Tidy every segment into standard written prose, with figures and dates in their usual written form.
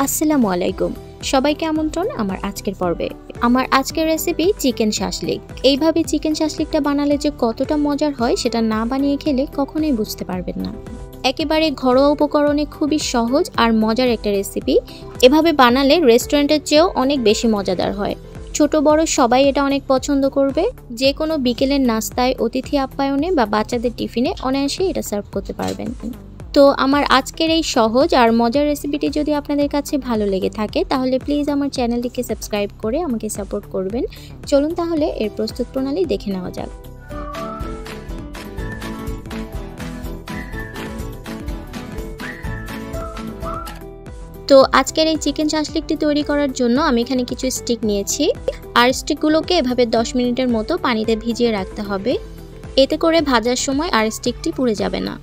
আসসালামু আলাইকুম, সবাইকে আমন্ত্রণ আমার আজকের পর্বে। আমার আজকের রেসিপি চিকেন শাসলিক। এইভাবে চিকেন শাসলিকটা বানালে যে কতটা মজার হয় সেটা না বানিয়ে খেলে কখনোই বুঝতে পারবেন না। একেবারে ঘরোয়া উপকরণে খুবই সহজ আর মজার একটা রেসিপি। এভাবে বানালে রেস্টুরেন্টের চেয়েও অনেক বেশি মজাদার হয়। ছোট বড় সবাই এটা অনেক পছন্দ করবে। যে কোনো বিকেলের নাস্তায়, অতিথি আপ্যায়নে বা বাচ্চাদের টিফিনে অনায়াসে এটা সার্ভ করতে পারবেন। তো আমার আজকের এই সহজ আর মজার রেসিপিটি যদি আপনাদের কাছে ভালো লেগে থাকে তাহলে প্লিজ আমার চ্যানেলটিকে সাবস্ক্রাইব করে আমাকে সাপোর্ট করবেন। চলুন তাহলে এর প্রস্তুত প্রণালী দেখে নেওয়া যাক। তো আজকের এই চিকেন শাসলিকটি তৈরি করার জন্য আমি এখানে কিছু স্টিক নিয়েছি, আর স্টিকগুলোকে এভাবে 10 মিনিটের মতো পানিতে ভিজিয়ে রাখতে হবে। এতে করে ভাজার সময় আর স্টিকটি পুড়ে যাবে না।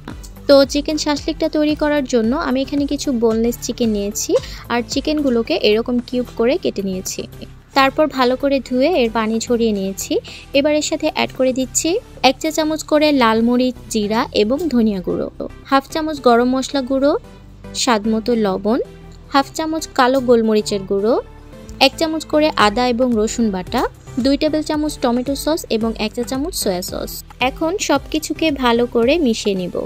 তো চিকেন শাসলিকটা তৈরি করার জন্য আমি এখানে কিছু বোনলেস চিকেন নিয়েছি, আর চিকেনগুলোকে এরকম কিউব করে কেটে নিয়েছি। তারপর ভালো করে ধুয়ে এর পানি ঝরিয়ে নিয়েছি। এবার এর সাথে অ্যাড করে দিচ্ছি 1 চা চামচ করে লাল মরিচ, জিরা এবং ধনিয়া গুঁড়ো, 1/2 চামচ গরম মশলা গুঁড়ো, স্বাদমতো লবণ, 1/2 চামচ কালো গোলমরিচের গুঁড়ো, 1 চামচ করে আদা এবং রসুন বাটা, 2 টেবিল চামচ টমেটো সস এবং 1 চা চামচ সয়া সস। এখন সবকিছুকে ভালো করে মিশিয়ে নিব।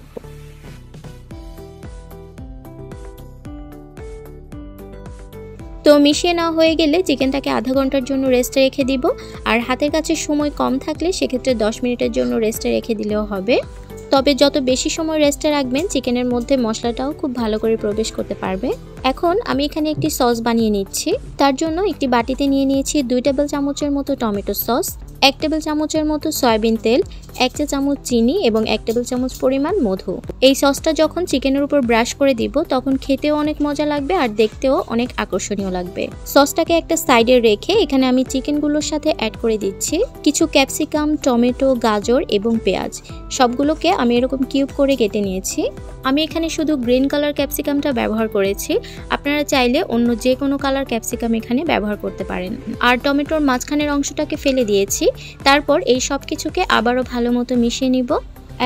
তো মিশিয়ে নেওয়া হয়ে গেলে চিকেনটাকে আধা ঘন্টার জন্য রেস্টে রেখে দিব। আর হাতের কাছে সময় কম থাকলে সেক্ষেত্রে 10 মিনিটের জন্য রেস্টে রেখে দিলেও হবে। তবে যত বেশি সময় রেস্টে রাখবেন চিকেনের মধ্যে মশলাটাও খুব ভালো করে প্রবেশ করতে পারবে। এখন আমি এখানে একটি সস বানিয়ে নিচ্ছি। তার জন্য একটি বাটিতে নিয়ে নিয়েছি 2 টেবিল চামচের মতো টমেটো সস, 1 টেবিল চামচের মতো সয়াবিন তেল, 1 চা চামচ চিনি এবং 1 টেবিল চামচ পরিমাণ মধু। এই সসটা যখন চিকেনের উপর ব্রাশ করে দিব তখন খেতেও অনেক মজা লাগবে আর দেখতেও অনেক আকর্ষণীয় লাগবে। সসটাকে একটা সাইডে রেখে এখানে আমি চিকেনগুলোর সাথে অ্যাড করে দিচ্ছি কিছু ক্যাপসিকাম, টমেটো, গাজর এবং পেঁয়াজ। সবগুলোকে আমি এরকম কিউব করে কেটে নিয়েছি। আমি এখানে শুধু গ্রিন কালার ক্যাপসিকামটা ব্যবহার করেছি, আপনারা চাইলে অন্য যে কোনো কালার ক্যাপসিকাম এখানে ব্যবহার করতে পারেন। আর টমেটোর মাঝখানের অংশটাকে ফেলে দিয়েছি। তারপর এই সব কিছুকে আবারও ভালো মতো মিশিয়ে নিব।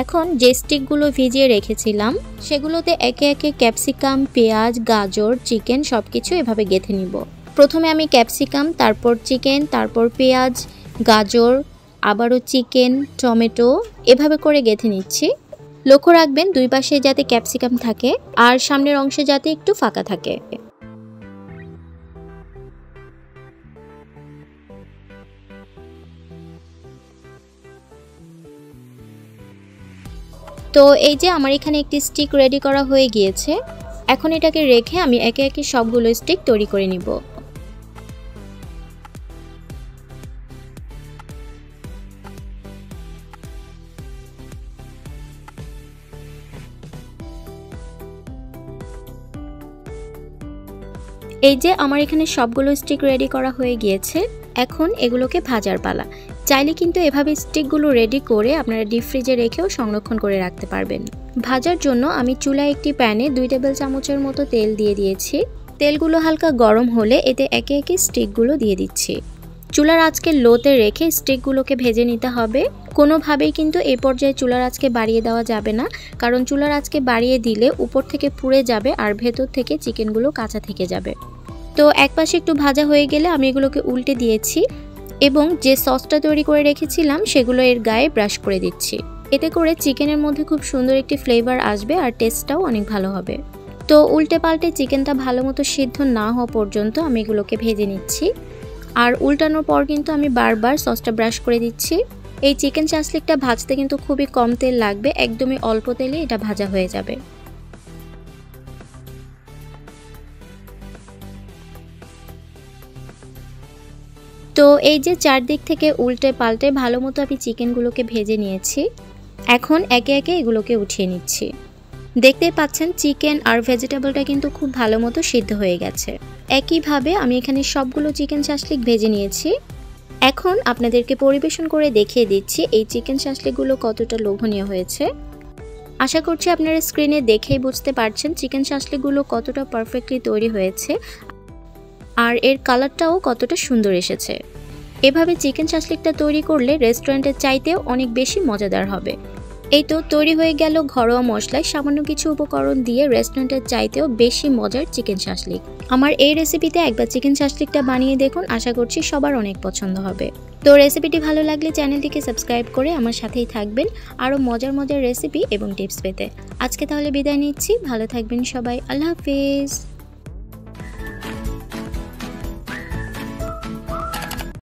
এখন যে স্টিকগুলো ভিজিয়ে রেখেছিলাম সেগুলোতে একে একে ক্যাপসিকাম, পেঁয়াজ, গাজর, চিকেন সবকিছু এভাবে গেঁথে নিব। প্রথমে আমি ক্যাপসিকাম, তারপর চিকেন, তারপর পেঁয়াজ, গাজর, আবারও চিকেন, টমেটো এভাবে করে গেঁথে নিচ্ছি। লক্ষ্য রাখবেন দুই পাশে যাতে ক্যাপসিকাম থাকে আর সামনের অংশে যাতে একটু ফাঁকা থাকে। তো এই যে আমার এখানে একটি স্টিক রেডি করা হয়ে গিয়েছে। এখন এটাকে রেখে আমি একে একে সবগুলো স্টিক তৈরি করে নিব। এই যে আমার এখানে সবগুলো স্টিক রেডি করা হয়ে গিয়েছে। এখন এগুলোকে ভাজার পালা। চাইলে কিন্তু এভাবে স্টিকগুলো রেডি করে আপনারা ডিপ ফ্রিজে রেখেও সংরক্ষণ করে রাখতে পারবেন। ভাজার জন্য আমি চুলায় একটি প্যানে 2 টেবিল চামচের মতো তেল দিয়ে দিয়েছি। তেলগুলো হালকা গরম হলে এতে একে একে স্টিকগুলো দিয়ে দিচ্ছি। চুলার আঁচকে লোতে রেখে স্টিকগুলোকে ভেজে নিতে হবে। কোনোভাবেই কিন্তু এই পর্যায়ে চুলার আঁচকে বাড়িয়ে দেওয়া যাবে না, কারণ চুলার আঁচকে বাড়িয়ে দিলে উপর থেকে পুড়ে যাবে আর ভেতর থেকে চিকেনগুলো কাঁচা থেকে যাবে। তো এক পাশে একটু ভাজা হয়ে গেলে আমি এগুলোকে উল্টে দিয়েছি এবং যে সসটা তৈরি করে রেখেছিলাম সেগুলো এর গায়ে ব্রাশ করে দিচ্ছি। এতে করে চিকেনের মধ্যে খুব সুন্দর একটি ফ্লেভার আসবে আর টেস্টটাও অনেক ভালো হবে। তো উল্টে পাল্টে চিকেনটা ভালো মতো সিদ্ধ না হওয়া পর্যন্ত আমি এগুলোকে ভেজে নিচ্ছি। আর উল্টানোর পর কিন্তু আমি বারবার সসটা ব্রাশ করে দিচ্ছি। এই চিকেন শাসলিকটা ভাজতে কিন্তু খুবই কম তেল লাগবে, একদমই অল্প তেলে এটা ভাজা হয়ে যাবে। তো এই যে চারদিক থেকে উল্টে পাল্টে ভালো মতো আমি চিকেনগুলোকে ভেজে নিয়েছি। এখন একে একে এগুলোকে উঠিয়ে নিচ্ছি। দেখতে পাচ্ছেন চিকেন আর ভেজিটেবলটা কিন্তু খুব ভালো মতো সিদ্ধ হয়ে গেছে। একইভাবে আমি এখানে সবগুলো চিকেন শাসলিক ভেজে নিয়েছি। এখন আপনাদেরকে পরিবেশন করে দেখিয়ে দিচ্ছি এই চিকেন শাসলিকগুলো কতটা লোভনীয় হয়েছে। আশা করছি আপনারা স্ক্রিনে দেখেই বুঝতে পারছেন চিকেন শাসলিকগুলো কতটা পারফেক্টলি তৈরি হয়েছে আর এর কালারটাও কতটা সুন্দর এসেছে। এভাবে চিকেন শাসলিকটা তৈরি করলে রেস্টুরেন্টের চাইতেও অনেক বেশি মজাদার হবে। এই তো তৈরি হয়ে গেল ঘরোয়া মশলায় সামান্য কিছু উপকরণ দিয়ে রেস্টুরেন্টের চাইতেও বেশি মজার চিকেন শাসলিক। আমার এই রেসিপিতে একবার চিকেন শাসলিকটা বানিয়ে দেখুন, আশা করছি সবার অনেক পছন্দ হবে। তো রেসিপিটি ভালো লাগলে চ্যানেলটিকে সাবস্ক্রাইব করে আমার সাথেই থাকবেন আরও মজার মজার রেসিপি এবং টিপস পেতে। আজকে তাহলে বিদায় নিচ্ছি, ভালো থাকবেন সবাই, আল্লাহ হাফিজ।